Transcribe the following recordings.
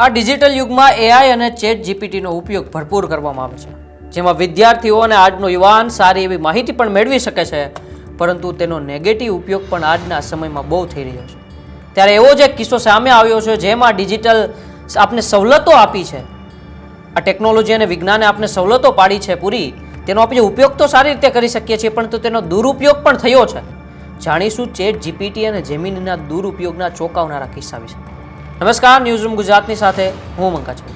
આ ડિજિટલ યુગમાં એઆઈ અને ચેટ જીપીટીનો ઉપયોગ ભરપૂર કરવામાં આવે છે, જેમાં વિદ્યાર્થીઓ અને આજનો યુવાન સારી એવી માહિતી પણ મેળવી શકે છે, પરંતુ તેનો નેગેટિવ ઉપયોગ પણ આજના સમયમાં બહુ થઈ રહ્યો છે. ત્યારે એવો જ એક કિસ્સો સામે આવ્યો છે, જેમાં ડિજિટલ આપને સવલતો આપી છે, આ ટેકનોલોજી અને વિજ્ઞાને આપને સવલતો પાડી છે પૂરી, તેનો આપણે ઉપયોગ તો સારી રીતે કરી શકીએ છીએ, પરંતુ તેનો દુરુપયોગ પણ થયો છે. જાણીશું ચેટ જીપીટી અને જેમિનીના દુરુપયોગના ચોંકાવનારા કિસ્સા વિશે. નમસ્કાર, ન્યૂઝરૂમ ગુજરાતની સાથે હું મંકા છું.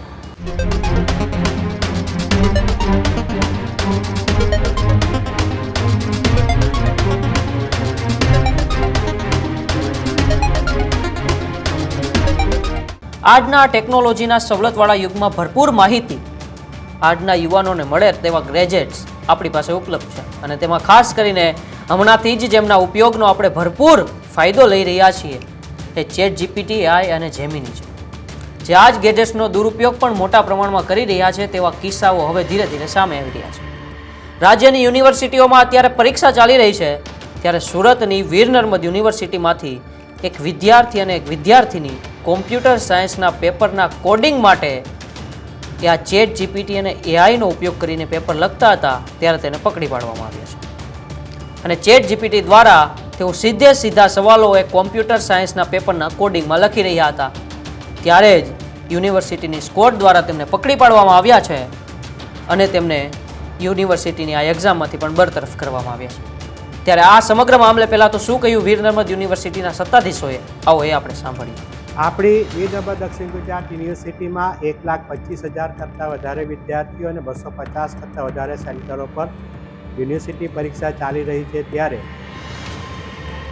આજના ટેકનોલોજીના સવલતવાળા યુગમાં ભરપૂર માહિતી આજના યુવાનોને મળે તેવા ગેજેટ્સ આપણી પાસે ઉપલબ્ધ છે, અને તેમાં ખાસ કરીને હમણાંથી જ જેમના ઉપયોગનો આપણે ભરપૂર ફાયદો લઈ રહ્યા છીએ એ ચેટ જીપીટી, એઆઈ અને જેમિની છે, જે આ જ ગેજેટ્સનો દુરુપયોગ પણ મોટા પ્રમાણમાં કરી રહ્યા છે. તેવા કિસ્સાઓ હવે ધીરે ધીરે સામે આવી રહ્યા છે. રાજ્યની યુનિવર્સિટીઓમાં અત્યારે પરીક્ષા ચાલી રહી છે, ત્યારે સુરતની વીર નર્મદ યુનિવર્સિટીમાંથી એક વિદ્યાર્થી અને એક વિદ્યાર્થીની કોમ્પ્યુટર સાયન્સના પેપરના કોડિંગ માટે આ ચેટ જીપીટી અને એઆઈનો ઉપયોગ કરીને પેપર લખતા હતા, ત્યારે તેને પકડી પાડવામાં આવ્યા છે. અને ચેટ જીપીટી દ્વારા તેઓ સીધા સવાલો એક કોમ્પ્યુટર સાયન્સના પેપરના કોડિંગમાં લખી રહ્યા હતા, ત્યારે જ યુનિવર્સિટીની સ્કોડ દ્વારા તેમને પકડી પાડવામાં આવ્યા છે અને તેમને યુનિવર્સિટીની આ એક્ઝામમાંથી પણ બરતરફ કરવામાં આવ્યા છે. ત્યારે આ સમગ્ર મામલે પહેલાં તો શું કહ્યું વીર નર્મદ યુનિવર્સિટીના સત્તાધીશોએ, આવો એ આપણે સાંભળીએ. આપણી વીર નર્મદ દક્ષિણ ગુજરાત યુનિવર્સિટીમાં 1,25,000 કરતાં વધારે વિદ્યાર્થીઓ અને 250 કરતાં વધારે સેન્ટરો પર યુનિવર્સિટી પરીક્ષા ચાલી રહી છે. ત્યારે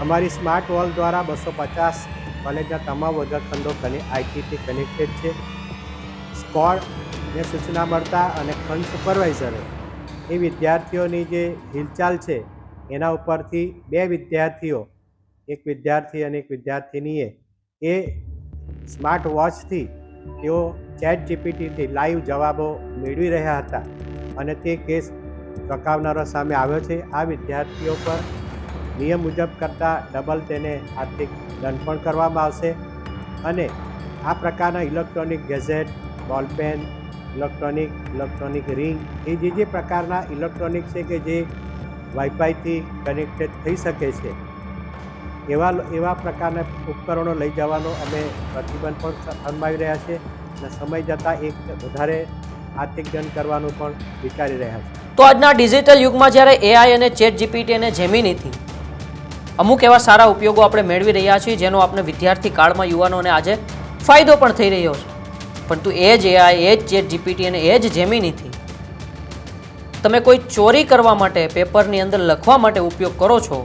અમારી સ્માર્ટ વોલ દ્વારા 250 કોલેજના તમામ વર્ગખંડો આઈટીથી કનેક્ટેડ છે. સ્કોડને સૂચના મળતા અને ખંડ સુપરવાઇઝરે એ વિદ્યાર્થીઓની જે હિલચાલ છે એના ઉપરથી બે વિદ્યાર્થીઓ, એક વિદ્યાર્થી અને એક વિદ્યાર્થિનીએ એ સ્માર્ટ વોચથી તેઓ ચેટ જીપીટીથી લાઈવ જવાબો મેળવી રહ્યા હતા, અને તે કેસ ચોંકાવનારો સામે આવ્યો છે. આ વિદ્યાર્થીઓ પર નિયમ મુજબ કરતાં ડબલ તેને આર્થિક દંડ પણ કરવામાં આવશે. અને આ પ્રકારના electronic gadget, ballpen, electronic ring, એ જે પ્રકારના ઇલેક્ટ્રોનિક છે કે જે વાઈફાઈથી કનેક્ટેડ થઈ શકે છે, એવા પ્રકારના ઉપકરણો લઈ જવાનો અમે પ્રતિબંધ પણ ફરમાવી રહ્યા છીએ, અને સમય જતાં એક વધારે આર્થિક દંડ કરવાનું પણ વિચારી રહ્યા છીએ. તો આજના ડિજિટલ યુગમાં જ્યારે એઆઈ અને ચેટ જીપીટી અને જેમિનીથી અમુક એવા સારા ઉપયોગો આપણે મેળવી રહ્યા છીએ, જેનો આપણે વિદ્યાર્થી કાળમાં યુવાનોને આજે ફાયદો પણ થઈ રહ્યો છે, પરંતુ એ જ એઆઈ, એ જ ચેટ જીપીટી અને એ જ જેમિનીથી તમે કોઈ ચોરી કરવા માટે, પેપરની અંદર લખવા માટે ઉપયોગ કરો છો,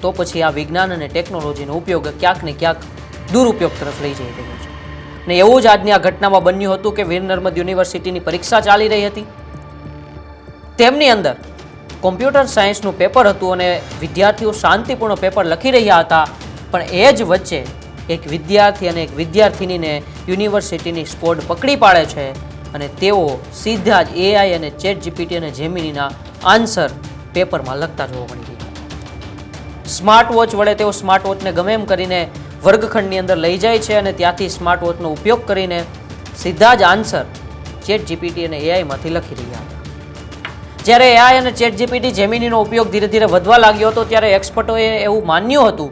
તો પછી આ વિજ્ઞાન અને ટેકનોલોજીનો ઉપયોગ ક્યાંક ને ક્યાંક દુરુપયોગ તરફ લઈ જઈ રહ્યો છે. અને એવું જ આજની આ ઘટનામાં બન્યું હતું કે વીર નર્મદ યુનિવર્સિટીની પરીક્ષા ચાલી રહી હતી, તેમની અંદર કોમ્પ્યુટર સાયન્સનું પેપર હતું અને વિદ્યાર્થીઓ શાંતિપૂર્ણ પેપર લખી રહ્યા હતા, પણ એ જ વચ્ચે એક વિદ્યાર્થી અને એક વિદ્યાર્થિનીને યુનિવર્સિટીની સ્કોડ પકડી પાડે છે, અને તેઓ સીધા જ એઆઈ અને ચેટ જીપીટી અને જેમિનીના આન્સર પેપરમાં લખતા જોવા મળી રહ્યા. સ્માર્ટ વોચ વડે તેઓ સ્માર્ટ વોચને ગમે એમ કરીને વર્ગખંડની અંદર લઈ જાય છે, અને ત્યાંથી સ્માર્ટ વોચનો ઉપયોગ કરીને સીધા જ આન્સર ચેટ જીપીટી અને એઆઈમાંથી લખી રહ્યા હતા. જ્યારે એઆઈ અને ચેટ જીપીટી, જેમિનીનો ઉપયોગ ધીરે ધીરે વધવા લાગ્યો હતો, ત્યારે એક્સપર્ટોએ એવું માન્યું હતું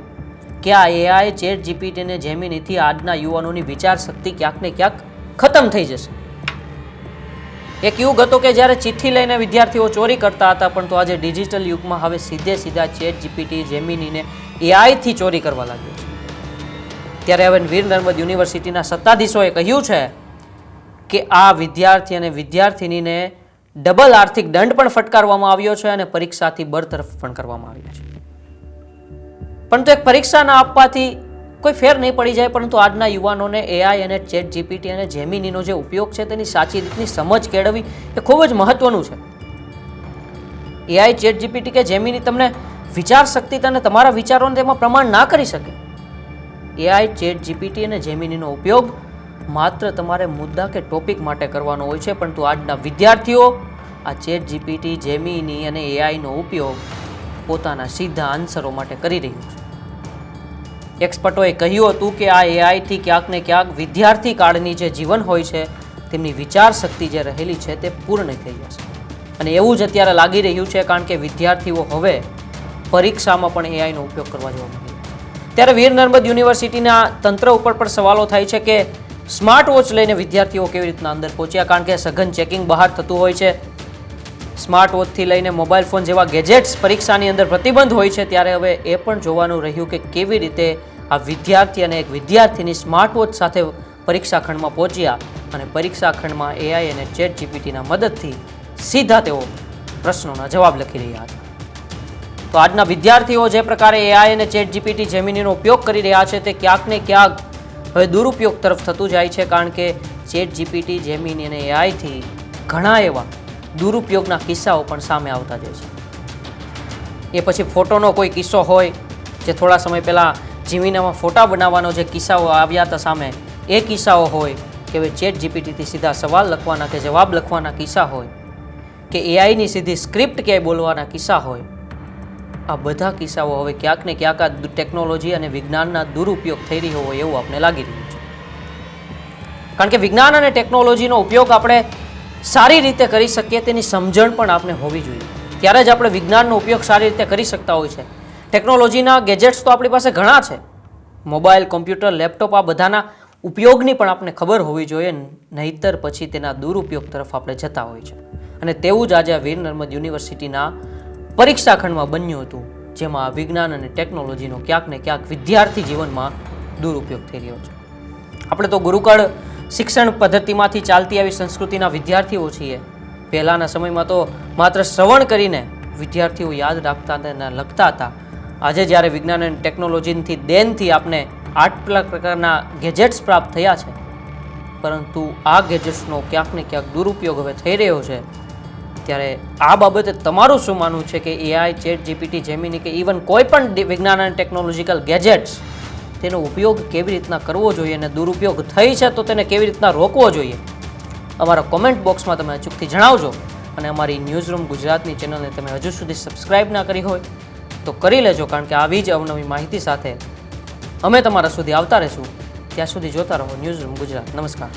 કે આ એઆઈ, ચેટ જીપીટી અને જેમિનીથી આજના યુવાનોની વિચાર શક્તિ ક્યાંક ને ક્યાંક ખતમ થઈ જશે. એક યુગ હતો કે જ્યારે ચિઠ્ઠી લઈને વિદ્યાર્થીઓ ચોરી કરતા હતા, પરંતુ આજે ડિજિટલ યુગમાં હવે સીધા ચેટ જીપીટી, જેમિનીને એઆઈથી ચોરી કરવા લાગ્યો છે. ત્યારે હવે વીર નર્મદ યુનિવર્સિટીના સત્તાધીશોએ કહ્યું છે કે આ વિદ્યાર્થી અને વિદ્યાર્થિનીને ડબલ આર્થિક દંડ પણ ફટકારવામાં આવ્યો છે અને પરીક્ષાથી બરતરફ પણ કરવામાં આવ્યા છે. પરંતુ એક પરીક્ષા ના આપવાથી કોઈ ફેર નહીં પડી જાય, પરંતુ આજના યુવાનોને એઆઈ અને ચેટ જીપીટી અને જેમિનીનો જે ઉપયોગ છે તેની સાચી રીતની સમજ કેળવવી એ ખૂબ જ મહત્વનું છે. એઆઈ, ચેટ જીપીટી કે જેમિની તમને વિચાર શક્તિ અને તમારા વિચારોને તેમાં પ્રમાણ ના કરી શકે. એઆઈ, ચેટ જીપીટી અને જેમિનીનો ઉપયોગ માત્ર તમારે મુદ્દા કે ટોપિક માટે કરવાનો હોય છે, પરંતુ આજના વિદ્યાર્થીઓ આ ચેટ જીપીટી, જેમિની અને એઆઈનો ઉપયોગ પોતાના સીધા આન્સરો માટે કરી રહ્યું છે. એક્સપર્ટોએ કહ્યું હતું કે આ એઆઈથી ક્યાંક ને ક્યાંક વિદ્યાર્થી કાળની જે જીવન હોય છે તેમની વિચાર શક્તિ જે રહેલી છે તે પૂર્ણ થઈ જશે. અને એવું જ અત્યારે લાગી રહ્યું છે, કારણ કે વિદ્યાર્થીઓ હવે પરીક્ષામાં પણ એઆઈનો ઉપયોગ કરવા જવા માંડ્યા. ત્યારે વીર નર્મદ યુનિવર્સિટીના તંત્ર ઉપર પણ સવાલો થાય છે કે સ્માર્ટ વોચ લઈને વિદ્યાર્થીઓ કેવી રીતના અંદર પહોંચ્યા, કારણ કે સઘન ચેકિંગ બહાર થતું હોય છે. સ્માર્ટ વોચથી લઈને મોબાઈલ ફોન જેવા ગેજેટ્સ પરીક્ષાની અંદર પ્રતિબંધ હોય છે. ત્યારે હવે એ પણ જોવાનું રહ્યું કે કેવી રીતે આ વિદ્યાર્થી અને એક વિદ્યાર્થીની સ્માર્ટ વોચ સાથે પરીક્ષા ખંડમાં પહોંચ્યા અને પરીક્ષા ખંડમાં એઆઈ અને ચેટ જીપીટીના મદદથી સીધા તેઓ પ્રશ્નોના જવાબ લખી રહ્યા હતા. તો આજના વિદ્યાર્થીઓ જે પ્રકારે એઆઈ અને ચેટ જીપીટી જેમિનીનો ઉપયોગ કરી રહ્યા છે તે ક્યાંક ને ક્યાંક હવે દુરુપયોગ તરફ થતું જાય છે, કારણ કે ચેટ જીપીટી જેમિની અને એઆઈથી ઘણા એવા દુરુપયોગના કિસ્સાઓ પણ સામે આવતા જાય છે. એ પછી ફોટોનો કોઈ કિસ્સો હોય, જે થોડા સમય પહેલાં જીમિનામાં ફોટા બનાવવાનો જે કિસ્સાઓ આવ્યા હતા સામે, એ કિસ્સાઓ હોય કે હવે ચેટ જીપીટીથી સીધા સવાલ લખવાના કે જવાબ લખવાના કિસ્સા હોય કે એઆઈની સીધી સ્ક્રિપ્ટ ક્યાંય બોલવાના કિસ્સા હોય, આ બધા કિસ્સાઓ હવે ક્યાંક ને ક્યાંક આ ટેકનોલોજી અને વિજ્ઞાનના દુરુપયોગ થઈ રહ્યો હોય એવું આપણે લાગી રહ્યું છે. કારણ કે વિજ્ઞાન અને ટેકનોલોજીનો ઉપયોગ આપણે સારી રીતે કરી શકીએ તેની સમજણ પણ આપણે હોવી જોઈએ. ત્યારે જ આપણે વિજ્ઞાનનો ઉપયોગ સારી રીતે કરી શકતા હોય છે. ટેકનોલોજીના ગેજેટ્સ તો આપણી પાસે ઘણા છે, મોબાઈલ, કોમ્પ્યુટર, લેપટોપ, આ બધાના ઉપયોગની પણ આપણે ખબર હોવી જોઈએ, નહીતર પછી તેના દુરુપયોગ તરફ આપણે જતા હોય છે. અને તેવું જ આજે વીર નર્મદ યુનિવર્સિટીના પરીક્ષા ખંડમાં બન્યું હતું, જેમાં વિજ્ઞાન અને ટેકનોલોજીનો ક્યાંક ને ક્યાંક વિદ્યાર્થી જીવનમાં દુરુપયોગ થઈ રહ્યો છે. આપણે તો ગુરુકુળ શિક્ષણ પદ્ધતિમાંથી ચાલતી આવી સંસ્કૃતિના વિદ્યાર્થીઓ છીએ. પહેલાંના સમયમાં તો માત્ર શ્રવણ કરીને વિદ્યાર્થીઓ યાદ રાખતા હતા અને લખતા હતા. આજે જ્યારે વિજ્ઞાન અને ટેકનોલોજીથી દેનથી આપણે આટલા પ્રકારના ગેજેટ્સ પ્રાપ્ત થયા છે, પરંતુ આ ગેજેટ્સનો ક્યાંક ને ક્યાંક દુરુપયોગ હવે થઈ રહ્યો છે. ત્યારે આ બાબતે તમારું શું માનવું છે કે એઆઈ, ચેટ જીપીટી, જેમિની કે ઇવન કોઈ પણ વિજ્ઞાન અને ટેકનોલોજીકલ ગેજેટ્સ, તેનો ઉપયોગ કેવી રીતના કરવો જોઈએ અને દુરુપયોગ થઈ છે તો તેને કેવી રીતના રોકવો જોઈએ? અમારા કોમેન્ટ બોક્સમાં તમે અચૂકથી જણાવજો. અને અમારી ન્યૂઝરૂમ ગુજરાતની ચેનલને તમે હજુ સુધી સબસ્ક્રાઇબ ના કરી હોય તો કરી લેજો, કારણ કે આવી જ અવનવી માહિતી સાથે અમે તમારા સુધી આવતા રહીશું. ત્યાં સુધી જોતા રહો ન્યૂઝરૂમ ગુજરાત. નમસ્કાર.